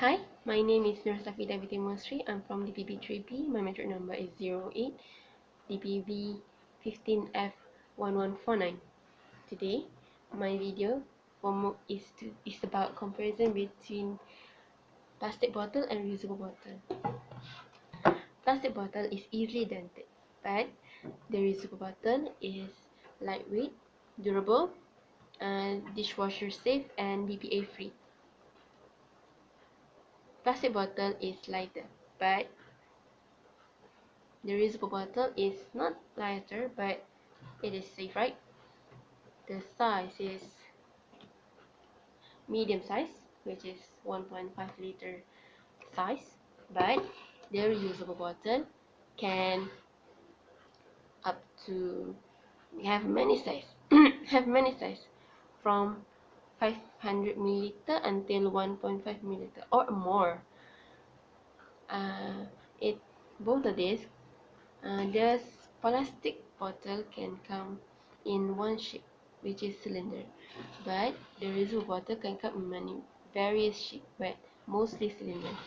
Hi, my name is Nur Safida Binti Musri. I'm from DPB3B. My metric number is 08 DPB 15F1149. Today, my video is about comparison between plastic bottle and reusable bottle. Plastic bottle is easily dented, but the reusable bottle is lightweight, durable, dishwasher safe, and BPA free. Plastic bottle is lighter, but the reusable bottle is not lighter, but it is safe, right? The size is medium size, which is 1.5 liter size, but the reusable bottle can up to have many size from 500 milliliter until 1.5 milliliter or more. It both of these, the plastic bottle can come in one shape, which is cylinder, but the reusable bottle can come in many various shapes, but mostly cylinder.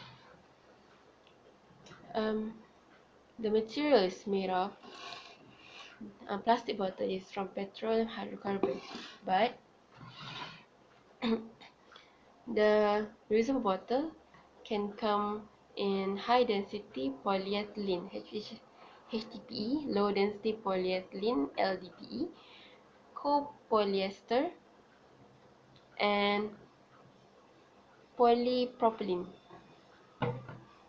The material is made of plastic bottle is from petroleum hydrocarbon, but the reusable bottle can come in high density polyethylene HDPE, low density polyethylene LDPE, copolyester, and polypropylene.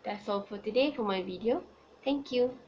That's all for today for my video. Thank you.